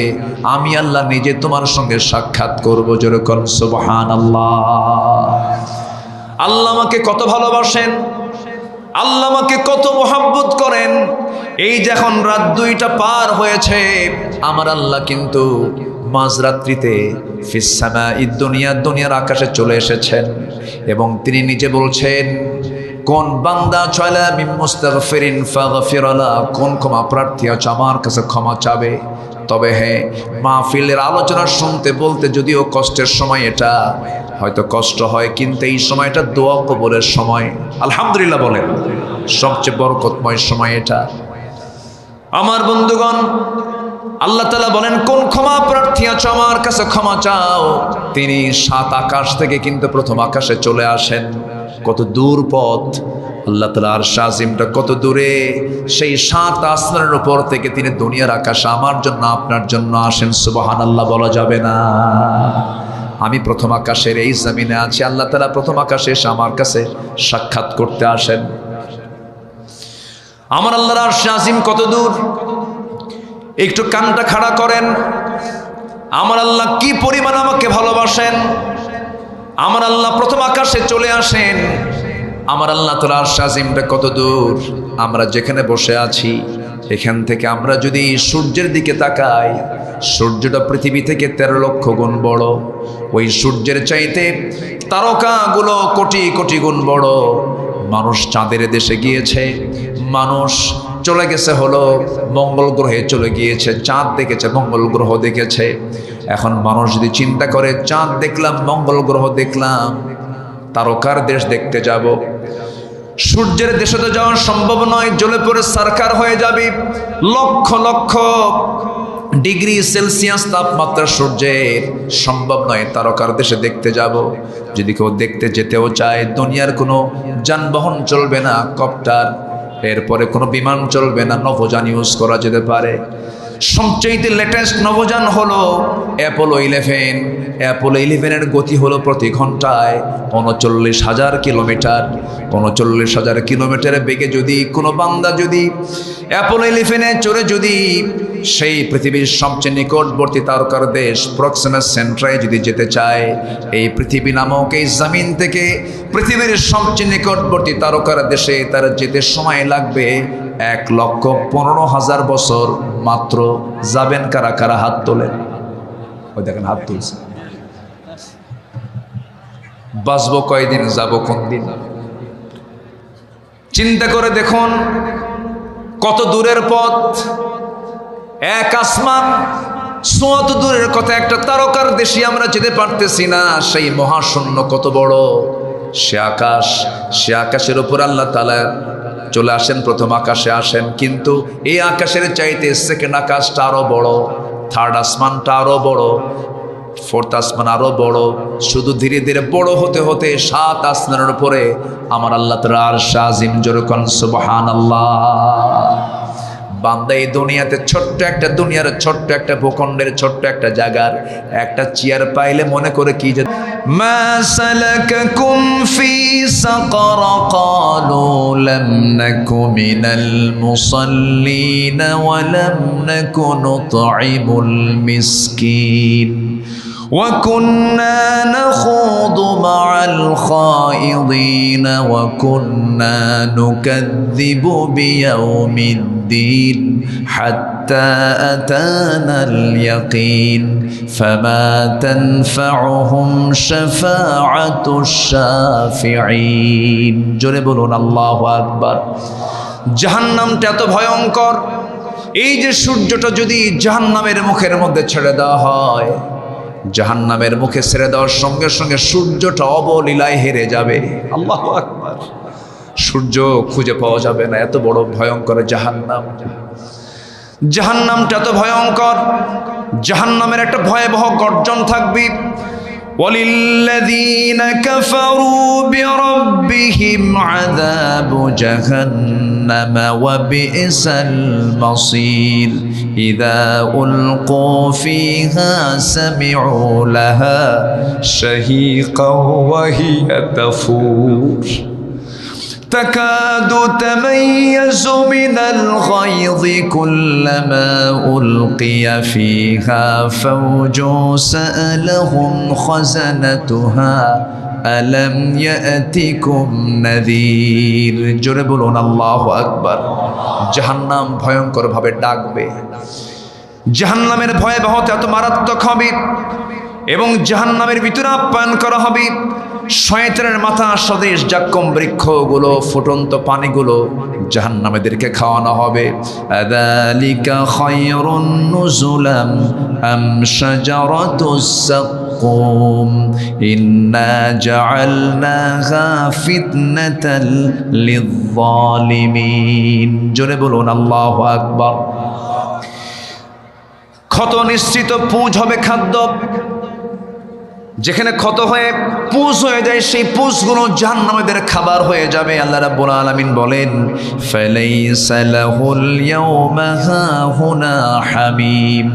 আমি আল্লাহ নিজে তোমার সঙ্গে সাক্ষাৎ করবো। যেরকম সুবহানাল্লাহ। আল্লাহ আমাকে কত ভালোবাসেন, আল্লাহ আমাকে কত মোহাব্বত করেন। এই যখন রাত 2টা পার হয়েছে, আমার আল্লাহ কিন্তু মাঝরাত্রিতে ফিস সামাঈদ দুনিয়া, দুনিয়ার আকাশে চলে এসেছেন এবং তিনি নিজে বলছেন, কোন বান্দা চলা মিন মুস্তাগফিরিন ফাগফির লা, কোন ক্ষমা প্রার্থী আছে আমার কাছে ক্ষমা চাবে। তবে হ্যাঁ, মাহফিলের আলোচনা শুনতে বলতে যদিও কষ্টের সময়, এটা হয়তো কষ্ট হয়, কিন্তু এই সময়টা দোয়া কবুলের সময়। আলহামদুলিল্লাহ বলেন, সবচেয়ে বরকতময় সময় এটা। আমার বন্ধুগণ, আল্লাহ তাআলা বলেন, কোন ক্ষমা প্রার্থী আছো আমার কাছে ক্ষমা চাও। তিনি 7 আকাশ থেকে কিন্তু প্রথম আকাশে চলে আসেন। কত দূর পথ, আল্লাহ তাআলা আরশ আজিমটা কত দূরে, সেই 7 আসমানের উপর থেকে তিনি দুনিয়ার আকাশে আমার জন্য, আপনার জন্য আসেন। সুবহানাল্লাহ বলা যাবে না? আমি প্রথম আকাশের এই জমিনে আছি, আল্লাহ তাআলা প্রথম আকাশে এসে আমার কাছে সাক্ষাৎ করতে আসেন। আমার আল্লাহর আরশ আজিম কত দূর, একটু কানটা খাড়া করেন। আমার আল্লাহ কি পরিমাণ আমাকে ভালোবাসেন। আমার আল্লাহ প্রথম আকাশে চলে আসেন। আমার আল্লাহ তাআলা আরশ আজিমটা কত দূর। আমরা যেখানে বসে আছি, এখান থেকে আমরা যদি সূর্যের দিকে তাকাই, সূর্যটা পৃথিবী থেকে 13 লক্ষ গুণ বড়। ওই সূর্যের চাইতে তারকাগুলো কোটি কোটি গুণ বড়। মানুষ চাঁদের দেশে গিয়েছে, মানুষ চলে গেছে হলো মঙ্গল গ্রহে চলে গিয়েছে, চাঁদ দেখেছে, মঙ্গল গ্রহ দেখেছে। এখন মানুষ যদি চিন্তা করে, চাঁদ দেখলাম, মঙ্গল গ্রহ দেখলাম, তারকার দেশ দেখতে যাব, সূর্যের দেশে তো যাওয়া সম্ভব নয়, জ্বলে পড়ে সারকার হয়ে যাবে। লক্ষ লক্ষ ডিগ্রি সেলসিয়াস তাপমাত্রা সূর্যের, সম্ভব নয় তারকার দেশে দেখতে যাব। যদি কেউ দেখতে যেতেও চায়, দুনিয়ার কোনো যানবাহন চলবে না, কপ্টার, এরপরে কোনো বিমান চলবে না, নভোযান ইউজ করা যেতে পারে। সবচেয়ে লেটেস্ট নভোযান হলো অ্যাপোলো 11। অ্যাপোলো 11-এর গতি হলো প্রতি ঘন্টায় 39,000 কিলোমিটার। 39,000 কিলোমিটার বেগে যদি কোনো বান্দা যদি অ্যাপোলো 11-এ চড়ে যদি সেই পৃথিবীর সবচেয়ে নিকটবর্তী তারকার দেশ প্রক্সিমা সেন্ট্রায় যদি যেতে চায়, এই পৃথিবী নামক এই জমিন থেকে পৃথিবীর সবচেয়ে নিকটবর্তী তারকার দেশে তার যেতে সময় লাগবে 1,15,000 বছর মাত্র। যাবেন কারা কারা? হাত তোলেন। ওই দেখেন হাত তুলছে। বাঁচবো কয়দিন, যাবো কোন দিন? চিন্তা করে দেখুন কত দূরের পথ। এক আসমান ছোঁয়াত দূরের কথা, একটা তারকার দেশে আমরা যেতে পারতেছি না। সেই মহাশূন্য কত বড় সে আকাশ, সে আকাশের উপর আল্লাহ তাআলা চলে আসেন, প্রথম আকাশে আসেন, কিন্তু এই আকাশের চাইতে সেকেন্ড আকাশটা আরো বড়, থার্ড আসমানটা আরো বড়, ফোর্থ আসমান আরো বড়। শুধু ধীরে ধীরে বড় হতে হতে 7 আসমানের উপরে আমার আল্লাহ তাআলা আরশ আজিম। জোরে কোন সুবহানাল্লাহ। বান্দা এই দুনিয়াতে ছোট্ট একটা দুনিয়ার ছোট্ট একটা ভূখণ্ডের ছোট্ট একটা জায়গার একটা চেয়ার পাইলে মনে করে কি যে মা সালাকাকুম ফি সাকার ক্বালু লাম নাকু মিনাল মুসাল্লিন ওয়া লাম নাকু নুতঈমুল মিসকিন وكنا نخوض مع الخائضين وكنا نكذب بيوم الدين حتى أتانا اليقين فما تنفعهم شفاعة الشافعين জোরে বলুন আল্লাহু আকবার। জাহান্নামটা এত ভয়ঙ্কর, এই যে সূর্যটা যদি জাহান্নামের মুখের মধ্যে ছেড়ে দেওয়া হয়, জাহান্নামের মুখে ছেড়ে দেওয়ার সঙ্গে সঙ্গে সূর্যটা অবলীলায় হেরে যাবে। আল্লাহু আকবার। সূর্য খুঁজে পাওয়া যাবে না, এত বড় ভয়ঙ্কর জাহান্নাম। জাহান্নামটা এত ভয়ঙ্কর, জাহান্নামের একটা ভয়াবহ গর্জন থাকবে। ওয়ালিল্লাযীনা কাফারু বিরাব্বিহিম আযাবু জাহান্নাম ওয়া বি'সাল মাসীর ইযা উলকু ফিহা সামি'উ লাহা শাহীকাও ওয়া হিয়া তাফুর تكاد تميز من الغيظ كلما ألقي فيها فوج سألهم خزنتها ألم يأتكم نذير জোরে বলুন আল্লাহু আকবার। জাহান্নাম ভয়ঙ্কর ভাবে ডাকবে, জাহান্নামের ভয়াবহতা এত মারাত্মক হবে এবং জাহান্নামের ভিতরে আপ্যায়ন করা হবে শয়তানের মাথা সদৃশ জাক্কুম বৃক্ষগুলো, ফুটন্ত পানিগুলো জাহান্নামীদেরকে খাওয়ানো হবে। আযালিকা খায়রুন নুজুলাম আম শাজারাতুস সাক্কুম ইন্না জাআলনাহা ফিতনাতাল লিয-যালিমিন। জোরে বলুন আল্লাহু আকবার। ক্ষত নিশ্চিত পুঁজ হবে খাদ্য, যেখানে ক্ষত হয়ে পুঁজ হয়ে যায় সেই পুঁজগুলো জাহান্নামীদের খাবার হয়ে যাবে। আল্লাহ রাব্বুল আলামিন বলেন ফালাইসা লাহুল ইয়াওমা হাহুনা হামিম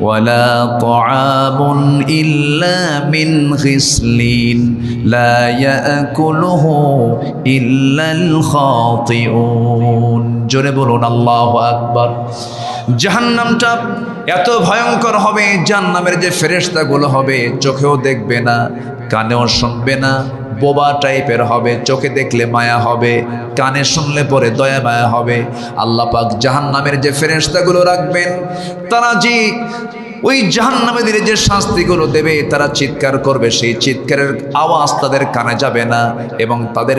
ওয়ালা তাআমুন ইল্লা মিন গিসলিন লা ইয়াকুলুহু ইল্লাল খাতিউন। জোরে বলুন আল্লাহু আকবার। জাহান্নামটা এত ভয়ঙ্কর হবে, জাহান্নামের যে ফেরেশতাগুলো হবে চোখেও দেখবে না, কানেও শুনবে না, বোবা টাইপের হবে, চোখে দেখলে মায়া হবে, কানে শুনলে পরে দয়া মায়া হবে। আল্লাহ পাক জাহান্নামের যে ফেরেশতাগুলো রাখবেন, তারা যে ওই জাহান্নামীদের যে শাস্তিগুলো দেবে তারা চিৎকার করবে, সেই চিৎকারের আওয়াজ তাদের কানে যাবে না এবং তাদের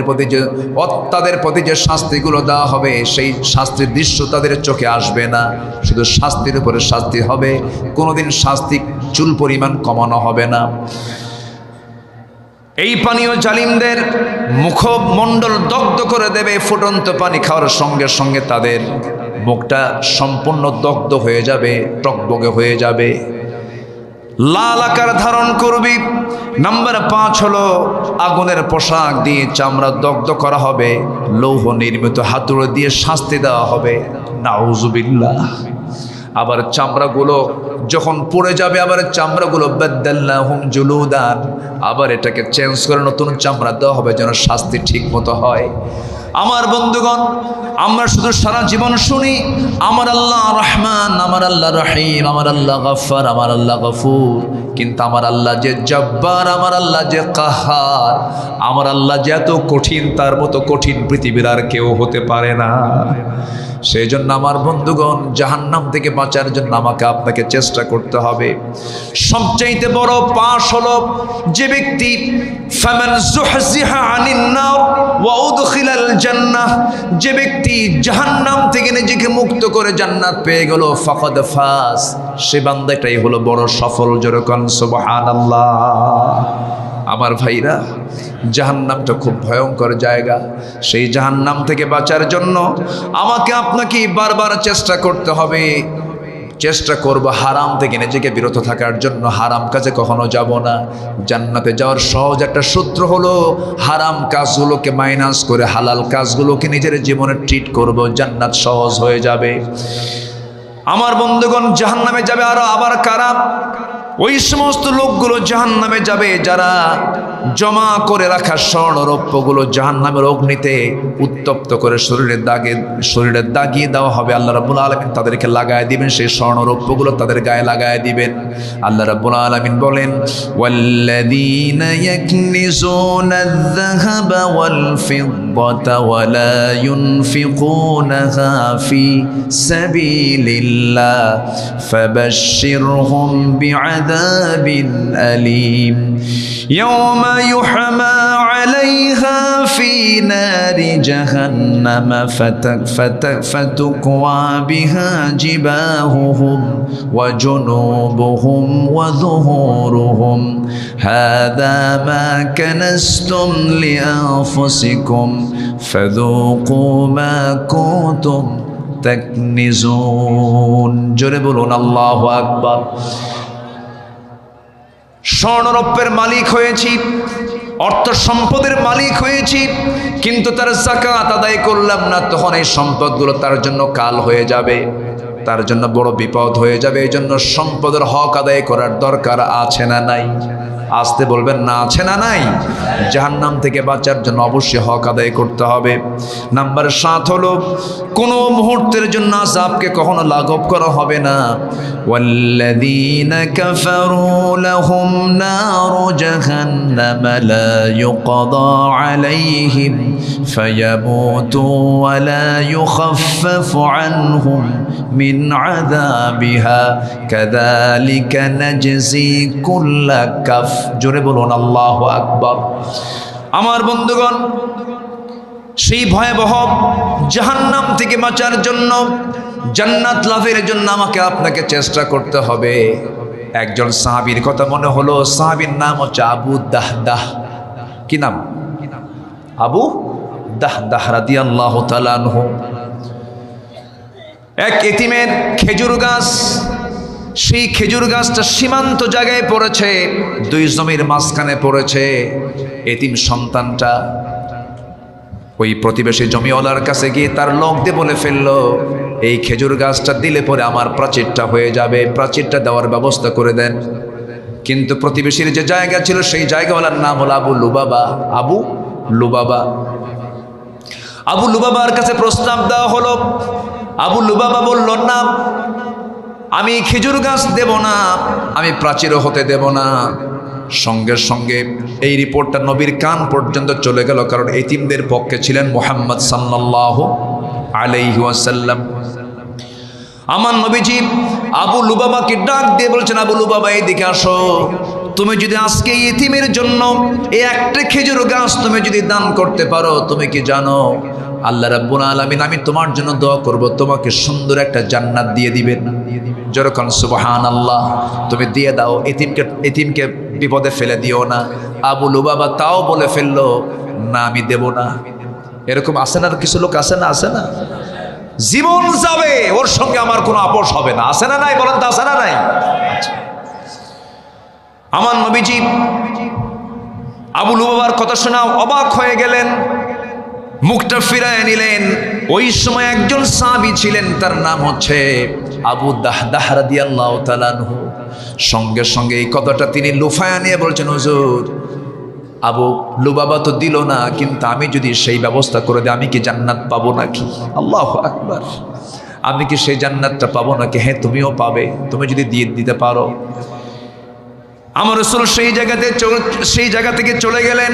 প্রতি যে শাস্তিগুলো দেওয়া হবে সেই শাস্তির দৃশ্য তাদের চোখে আসবে না। শুধু শাস্তির উপরে শাস্তি হবে, কোনোদিন শাস্তি চুল পরিমাণ কমানো হবে না। এই পানীয় জালিমদের মুখমণ্ডল দগ্ধ করে দেবে। ফুটন্ত পানি খাওয়ার সঙ্গে সঙ্গে তাদের মুখটা সম্পূর্ণ দগ্ধ হয়ে যাবে, টকবগে হয়ে যাবে, লাল আকার ধারণ করবি। নাম্বার 5 হলো আগুনের পোশাক দিয়ে চামড়া দগ্ধ করা হবে, লৌহ নির্মিত হাতুড়ি দিয়ে শাস্তি দেওয়া হবে। নাউজুবিল্লাহ। আবার চামড়াগুলো যখন পড়ে যাবে, আবার চামড়াগুলো বাদদাল্লাহুম জুলুদান, আবার এটাকে চেঞ্জ করে নতুন চামড়া দেওয়া হবে যেন শাস্তি ঠিক মতো হয়। আমার বন্ধুগণ, আমরা শুধু সারা জীবন শুনি আমার আল্লাহ রহমান, আমার আল্লাহ রহিম, আমার আল্লাহ গফফার, আমার আল্লাহ গফুর, কিন্তু আমার আল্লাহ যে জব্বার, আমার আল্লাহ যে কাহার, আমার আল্লাহ যে এত কঠিন, তার মতো কঠিন পৃথিবীর আর কেউ হতে পারে না। সেই জন্য আমার বন্ধুগণ, জাহান্নাম থেকে বাঁচার জন্য আমাকে আপনাকে চেষ্টা করতে হবে। সবচাইতে বড় পাশ হলো যে ব্যক্তি ফামান যুহজিহা আনিন নার ওয়া উদখিলাল জান্নাহ, যে ব্যক্তি জাহান্নাম থেকে নিজেকে মুক্ত করে জান্নাত পেয়ে গেল, ফাকাদ ফাজ, সে বান্দাটাই হলো বড় সফল। জোরে কোন সুবহানাল্লাহ। আমার ভাইরা, জাহান্নামটা খুব ভয়ঙ্কর জায়গা। সেই জাহান্নাম থেকে বাঁচার জন্য আমাকে আপনাকে বারবার চেষ্টা করতে হবে। চেষ্টা করব হারাম থেকে নিজেকে বিরত থাকার জন্য, হারাম কাজে কখনো যাব না। জান্নাতে যাওয়ার সহজ একটা সূত্র হলো হারাম কাজগুলোকে মাইনাস করে হালাল কাজগুলোকে নিজের জীবনে ট্রিট করব, জান্নাত সহজ হয়ে যাবে। আমার বন্ধুগণ, জাহান্নামে যাবে আবার কারা? ওই সমস্ত লোকগুলো জাহান্নামে যাবে যারা জমা করে রাখা স্বর্ণরৌপ্যগুলো জাহান্নামের অগ্নিতে উত্তপ্ত করে শরীরে দাগিয়ে দেওয়া হবে। আল্লাহ রাব্বুল আলামিন তাদেরকে লাগায় দিবেন, সেই স্বর্ণরৌপ্যগুলো তাদের গায়ে লাগায় দিবেন। আল্লাহ রাব্বুল আলামিন বলেন, ওয়াল্লাযীনা ইয়াকনিজুনা আয-যাহাবা ওয়াল ফিদ্দাতা ওয়া লা ইউনফিকুনাহা ফি সাবিলিল্লাহ ফাবাশশিরহুম বিআযাবিন আলীম ইয়াওমা يحمى عليها في نار جهنم فتكوى بها جباههم وجنوبهم وظهورهم هذا ما كنزتم لأنفسكم فذوقوا ما كنتم تكنزون জোরে বলুন আল্লাহু আকবার। স্বর্ণরৌপ্যের মালিক হয়েছি, অর্থ সম্পদের মালিক হয়েছি, কিন্তু তার যাকাত আদায় করলাম না, তখন এই সম্পদগুলো তার জন্য কাল হয়ে যাবে, তার জন্য বড় বিপদ হয়ে যাবে। এই জন্য সম্পদের হক আদায় করার দরকার আছে না নাই? আসতে বলবেন না, আছে না নাই? জাহান্নাম থেকে বাঁচার জন্য অবশ্যই হক আদায় করতে হবে। নাম্বার 7 হলো কোনো মুহূর্তের জন্য আযাবকে কখনো লাঘব করা হবে না। ওয়াল্লাযীনা কাফারু লাহুম নারু জাহান্নাম লা ইউকদা আলাইহিম ফায়ামুতু ওয়া লা ইউখাফফাফু আনহুম মিন আযাবিহা কাযালিকা নাজজি কুল্লা কাফ। জোরে বলুন আল্লাহু আকবার। আমার বন্ধুগণ, সেই ভয়াবহ জাহান্নাম থেকে বাঁচার জন্য, জান্নাত লাভের জন্য আমাকে আপনাকে চেষ্টা করতে হবে। একজন সাহাবীর কথা মনে হলো, সাহাবীর নাম হচ্ছে আবু দাহদাহ। কি নাম? আবু দাহদাহ রাদিয়াল্লাহু তাআলা আনহু। এক এতিমের খেজুর গাছ, সেই খেজুর গাছটা সীমান্ত জায়গায় পড়েছে, 2 জমির মাঝখানে পড়েছে। এতিম সন্তানটা ওই প্রতিবেশী জমিওয়ালার কাছে গিয়ে তার লোক দিয়ে বলে ফেললো, এই খেজুর গাছটা দিলে পরে আমার প্রাচীরটা হয়ে যাবে, প্রাচীরটা দেওয়ার ব্যবস্থা করে দেন। কিন্তু প্রতিবেশীর যে জায়গা ছিল সেই জায়গাওয়ালার নাম হলো আবু লুবাবা। আবু লুবাবা। আবু লুবাবার কাছে প্রস্তাব দেওয়া হলো। আবু লুবাবা বলল, না, আমি খেজুর গাছ দেব না, আমি প্রাচীরও হতে দেব না। সঙ্গে সঙ্গে এই রিপোর্টটা নবীর কান পর্যন্ত চলে গেল, কারণ এতিমদের পক্ষে ছিলেন মুহাম্মদ সাল্লাল্লাহু আলাইহি ওয়াসাল্লাম। আমার নবীজি আবু লুবাবাকে ডাক দিয়ে বলছেন, আবু লুবাবা এইদিকে আসো, তুমি যদি আজকে এতিমের জন্য এই একটা খেজুর গাছ তুমি যদি দান করতে পারো, তুমি কি জানো আল্লাহ রাব্বুল আলামিন আমি তোমার জন্য দোয়া করব, তোমাকে সুন্দর একটা জান্নাত দিয়ে দিবেন। যেরকম সুবহানাল্লাহ। তুমি দিয়ে দাও, এতিমকে বিপদে ফেলে দিও না। আবু লুবাবা তাও বলে ফেললো, না আমি দেব না। এরকম আছে না, কিছু লোক আছে না, আছে না, জীবন যাবে ওর সঙ্গে আমার কোনো আপোষ হবে না, আছে না নাই, বলেন তো আছে না নাই? আমার নবীজি আবু লুবাবার কথা শোনা অবাক হয়ে গেলেন, মুখটা ফিরায় নিলেন। ওই সময় একজন সাহাবী ছিলেন, তার নাম হচ্ছে আবু দাহদাহ রাদিয়াল্লাহু তাআলা আনহু। সঙ্গে সঙ্গে এই কথাটা তিনি লুফায়া নিয়ে বলছেন, হুজুর আবু লুবাবা তো দিল না, কিন্তু আমি যদি সেই ব্যবস্থা করে দিই আমি কি জান্নাত পাবো নাকি? আল্লাহু আকবার, আমি কি সেই জান্নাতটা পাবো নাকি? হ্যাঁ তুমিও পাবে, তুমি যদি দিয়ে দিতে পারো। আমার রাসূল সেই জায়গা থেকে চলে গেলেন।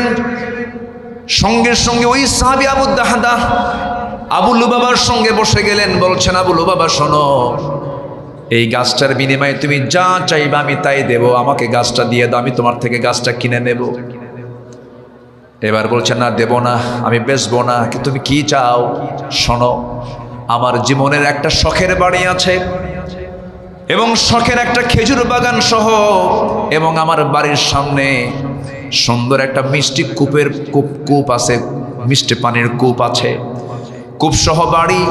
সঙ্গে সঙ্গে ওই সাহাবী আবু দাহদাহ আবু লুবাবার সঙ্গে বসে গেলেন। বলছেন, আবু লুবাবা শোনো, এই গাছটার বিনিময়ে তুমি যা চাইবে আমি তাই দেব, আমাকে গাছটা দিয়ে দাও, আমি তোমার থেকে গাছটা কিনে নেব। এবার বলছেন, না দেব না, আমি বেচবো না, তুমি কি চাও? শোনো, আমার জীবনের একটা শখের বাড়ি আছে এবং শখের একটা খেজুর বাগান সহ, এবং আমার বাড়ির সামনে সুন্দর একটা মিষ্টি কূপ আছে, মিষ্টি পানির কূপ আছে, কূপ সহ বাড়ি।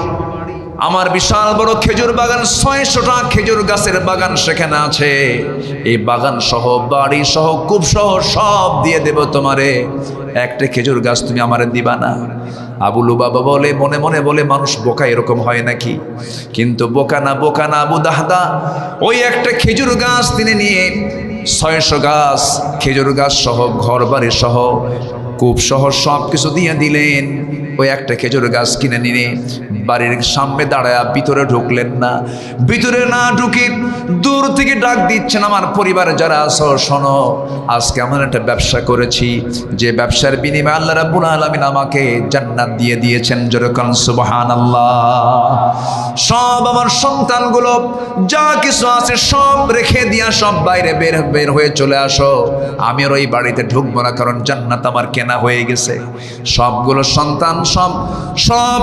আমার বিশাল বড় খেজুর বাগান, 600টা খেজুর গাছের বাগান সেখানে আছে। এই বাগান সহ, বাড়ি সহ, কূপ সহ সব দিয়ে দেব তোমারে, একটা খেজুর গাছ তুমি আমারে দিবা না? আবু লুবাবা বলে, মনে মনে বলে, মানুষ বোকা এরকম হয় নাকি? কিন্তু বোকা না আবু দাহদা ওই একটা খেজুর গাছ তিনি নিয়ে 600 গাছ খেজুর গাছ সহ, ঘর বাড়ি সহ, কূপ সহ সব কিছু দিয়ে দিলেন। ওই একটা খেজুর গাছ কিনে নিয়ে বাড়ির সামনে দাঁড়ায় ভিতরে ঢুকলেন না। ভিতরে না ঢুকে দূর থেকে ডাক দিচ্ছেন, আমার পরিবারে যারা আছো শোনো, আজকে আমরা একটা ব্যবসা করেছি, যে ব্যবসার বিনিময়ে আল্লাহ রাব্বুল আলামিন আমাকে জান্নাত দিয়ে দিয়েছেন। যেরকম সুবহানাল্লাহ। সব আমার সন্তানগুলো যা কিছু আছে সব রেখে দিয়া সব বাইরে বের হয়ে চলে আসো, আমি আর ওই বাড়িতে ঢুকবো না, কারণ জান্নাত আমার কেনা হয়ে গেছে। সবগুলো সন্তান সব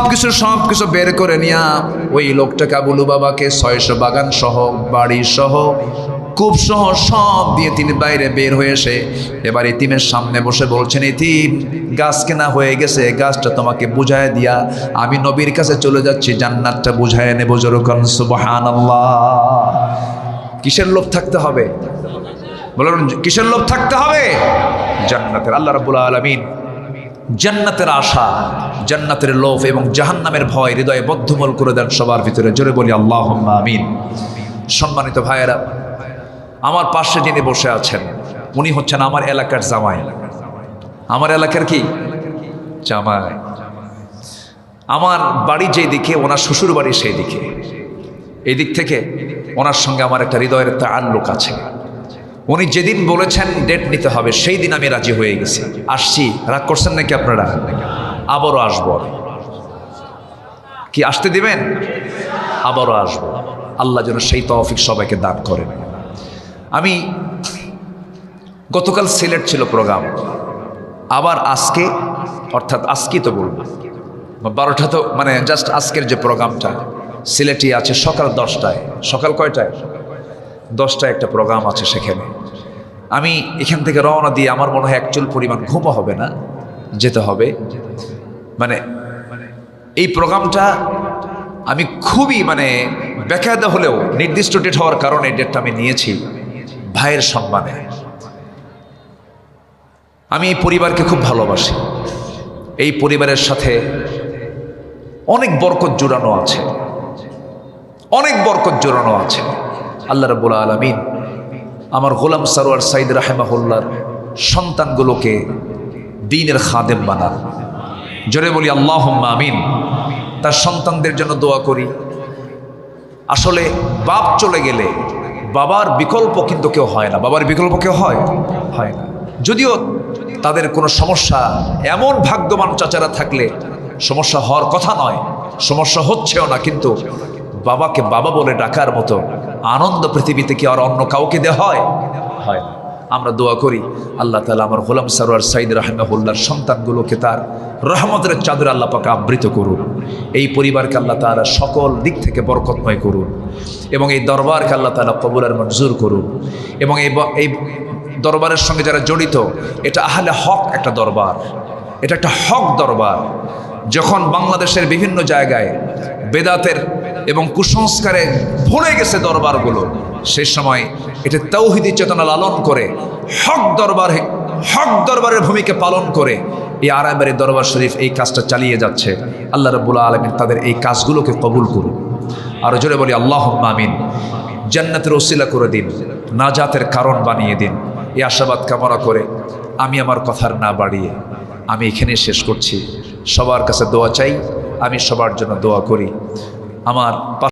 কিছু বের করে নিয়া ওই লোকটাকে আবু লুবাবাকে 600 বাগান সহ, বাড়ি সহ, কূপ সহ সব দিয়ে তিনি বাইরে বের হয়ে এসে এবার ইতিমের সামনে বসে বলছেন, ইতিম গাছ কেনা হয়ে গেছে, গাছটা তোমাকে বুঝায় দিয়া আমি নবীর কাছে চলে যাচ্ছি, জান্নাতটা বুঝায় নেব। যেরকম সুবহানাল্লাহ। কিসের লোভ থাকতে হবে? বলুন, কিসের লোভ থাকতে হবে? জান্নাতের। আল্লাহ রাব্বুল আলামিন জান্নাতের আশা, জান্নাতের লোভ এবং জাহান্নামের ভয় হৃদয়ে বদ্ধমূল করে দেন সবার ভিতরে। জোরে বলি আল্লাহুম্মা আমিন। সম্মানিত ভাইয়েরা, আমার পাশে যিনি বসে আছেন উনি হচ্ছেন আমার এলাকার জামাই। আমার এলাকার কি জামাই? আমার বাড়ি যেই দিকে, ওনার শ্বশুর বাড়ি সেই দিকে। এই দিক থেকে ওনার সঙ্গে আমার একটা হৃদয়ের তাআল্লুক আছে। উনি যেদিন বলেছেন ডেট নিতে হবে, সেই দিন আমি রাজি হয়ে গেছি। আসছি, রাগ করছেন নাকি আপনারা? আবারও আসবো। কি আসতে দিবেন? আবারও আসবো। আল্লাহ যেন সেই তৌফিক সবাইকে দান করেন। আমি গতকাল সিলেট ছিল প্রোগ্রাম, আবার আজকে, অর্থাৎ আজকেই তো বলবো 12টা, তো মানে জাস্ট আজকের যে প্রোগ্রামটা সিলেটই আছে সকাল 10টায়। সকাল কয়টায়? 10টায় একটা প্রোগ্রাম আছে সেখানে। আমি এখান থেকে রওনা দিয়ে আমার মনে হয় একচুল পরিমাণ ঘুমও হবে না, যেতে হবে। মানে এই প্রোগ্রামটা আমি খুবই বেকায়দা হলেও নির্দিষ্ট ডেট হওয়ার কারণে ডেটটা আমি নিয়েছি ভাইয়ের সম্মানে। আমি এই পরিবারকে খুব ভালোবাসি। এই পরিবারের সাথে অনেক বরকত জোড়ানো আছে, অনেক বরকত জোড়ানো আছে। আল্লাহ রাব্বুল আলামিন আমার গোলাম সারোয়ার সাইদ রাহিমাহুল্লাহর সন্তানগুলোকে দ্বীনের খাদেম বানান। জোরে বলি আল্লাহুম্মা আমিন। তার সন্তানদের জন্য দোয়া করি। আসলে বাপ চলে গেলে বাবার বিকল্প কিন্তু কেউ হয় না। বাবার বিকল্প কেউ হয় না। যদিও তাদের কোনো সমস্যা, এমন ভাগ্যবান চাচারা থাকলে সমস্যা হওয়ার কথা নয়, সমস্যা হচ্ছেও না, কিন্তু বাবাকে বাবা বলে ডাকার মতো আনন্দ পৃথিবীতে কি আর অন্য কাউকে দেওয়া হয়? আমরা দোয়া করি আল্লাহ তাআলা আমার গোলাম সারোয়ার সাইদ রাহিমাহুল্লাহর সন্তানগুলোকে তার রহমতের চাদরে আল্লাহ পাক আবৃত করুন। এই পরিবারকে আল্লাহ তাআলা সকল দিক থেকে বরকতময় করুন এবং এই দরবারকে আল্লাহ তাআলা কবুল আর মঞ্জুর করুন এবং এই দরবারের সঙ্গে যারা জড়িত, এটা আহলে হক একটা দরবার, এটা একটা হক দরবার। যখন বাংলাদেশের বিভিন্ন জায়গায় বেদাতের এবং কুসংস্কারে ভরে গেছে দরবারগুলো, সেই সময় এটা তাওহীদি চেতনা লালন করে হক দরবারের ভূমিকা পালন করে এই আড়াইবাড়ি দরবার শরীফ এই কাজটা চালিয়ে যাচ্ছে। আল্লাহ রাব্বুল আলামিন তাদের এই কাজগুলোকে কবুল করুন। আরো জোরে বলি আল্লাহুম্মা আমিন। জান্নাতের ওসিলা করে দিন, নাজাতের কারণ বানিয়ে দিন, এই আশাবাদ কামনা করে আমি আমার কথার না বাড়িয়ে আমি এখানে শেষ করছি। সবার কাছে দোয়া চাই, আমি সবার জন্য দোয়া করি। আমার